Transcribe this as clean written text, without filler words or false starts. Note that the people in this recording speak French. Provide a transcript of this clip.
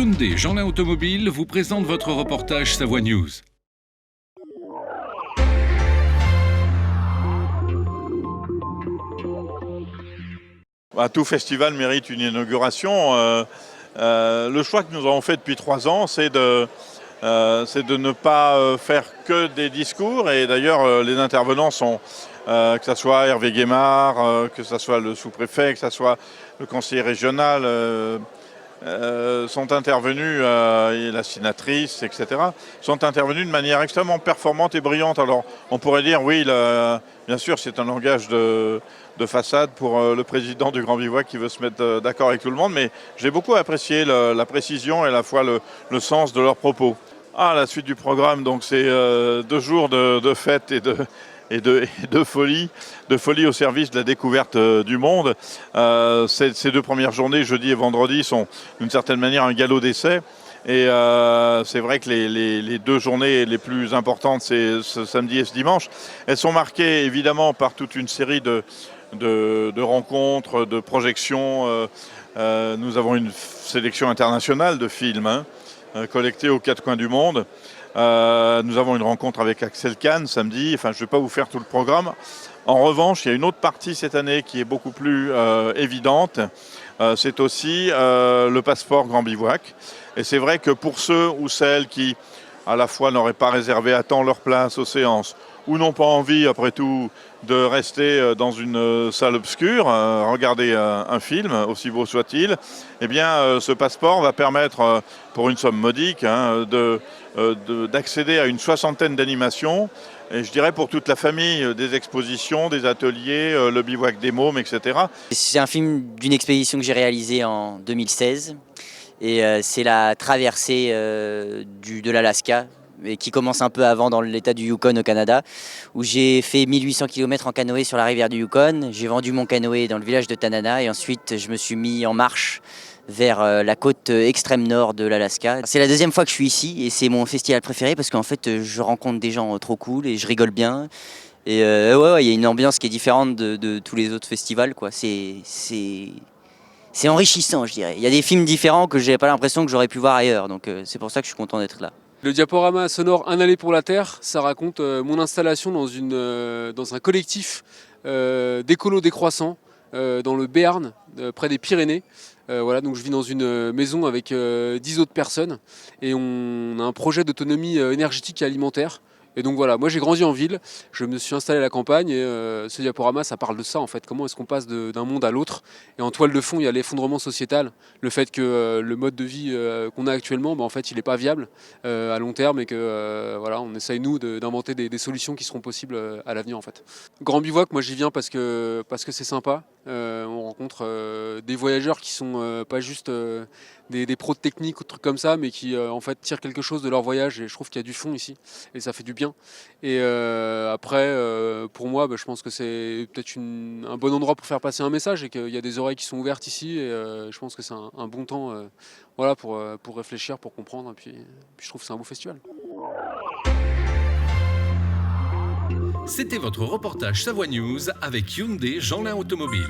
Hyundai Jeanlin Automobile vous présente votre reportage Savoie News. Tout festival mérite une inauguration. Le choix que nous avons fait depuis 3 ans, c'est de ne pas faire que des discours. Et d'ailleurs, les intervenants sont, que ce soit Hervé Guémard, que ce soit le sous-préfet, que ce soit le conseiller régional, sont intervenus, et la sénatrice, etc., sont intervenus de manière extrêmement performante et brillante. Alors, on pourrait dire, oui, bien sûr, c'est un langage de façade pour le président du Grand Bivouac qui veut se mettre d'accord avec tout le monde, mais j'ai beaucoup apprécié la précision et à la fois le sens de leurs propos. La suite du programme, donc c'est 2 jours de fête et de folie au service de la découverte du monde. Ces 2 premières journées, jeudi et vendredi, sont d'une certaine manière un galop d'essai. Et c'est vrai que les 2 journées les plus importantes, c'est ce samedi et ce dimanche. Elles sont marquées évidemment par toute une série de rencontres, de projections. Nous avons une sélection internationale de films collectés aux 4 coins du monde. Nous avons une rencontre avec Axel Kahn samedi. Enfin, je ne vais pas vous faire tout le programme. En revanche, il y a une autre partie cette année qui est beaucoup plus évidente. C'est aussi le passeport Grand Bivouac. Et c'est vrai que pour ceux ou celles qui, à la fois, n'auraient pas réservé à temps leur place aux séances, ou n'ont pas envie, après tout, de rester dans une salle obscure, regarder un film, aussi beau soit-il, eh bien, ce passeport va permettre, pour une somme modique, d'accéder à une 60aine d'animations. Et je dirais pour toute la famille, des expositions, des ateliers, le bivouac des mômes, etc. C'est un film d'une expédition que j'ai réalisée en 2016. Et c'est la traversée de l'Alaska, qui commence un peu avant dans l'état du Yukon au Canada, où j'ai fait 1800 km en canoë sur la rivière du Yukon. J'ai vendu mon canoë dans le village de Tanana et ensuite je me suis mis en marche vers la côte extrême nord de l'Alaska. C'est la 2e fois que je suis ici et c'est mon festival préféré parce qu'en fait je rencontre des gens trop cool et je rigole bien. Et ouais, il y a une ambiance qui est différente de tous les autres festivals, quoi. C'est enrichissant, je dirais. Il y a des films différents que j'ai pas l'impression que j'aurais pu voir ailleurs, donc c'est pour ça que je suis content d'être là. Le diaporama sonore Un aller pour la Terre, ça raconte mon installation dans un collectif d'écolos décroissants dans le Béarn, près des Pyrénées. Voilà, donc je vis dans une maison avec 10 autres personnes et on a un projet d'autonomie énergétique et alimentaire. Et donc voilà, moi j'ai grandi en ville, je me suis installé à la campagne et ce diaporama ça parle de ça en fait, comment est-ce qu'on passe d'un monde à l'autre. Et en toile de fond il y a l'effondrement sociétal, le fait que le mode de vie qu'on a actuellement, en fait il n'est pas viable à long terme et que voilà, on essaye nous d'inventer des solutions qui seront possibles à l'avenir en fait. Grand Bivouac, moi j'y viens parce que c'est sympa, on rencontre des voyageurs qui sont pas juste des pros de technique ou trucs comme ça, mais qui en fait tirent quelque chose de leur voyage et je trouve qu'il y a du fond ici et ça fait du bien. Et après, pour moi, je pense que c'est peut-être un bon endroit pour faire passer un message et qu'il y a des oreilles qui sont ouvertes ici et je pense que c'est un bon temps voilà, pour réfléchir, pour comprendre et puis je trouve que c'est un beau festival. C'était votre reportage Savoie News avec Hyundai Jeanlin Automobile.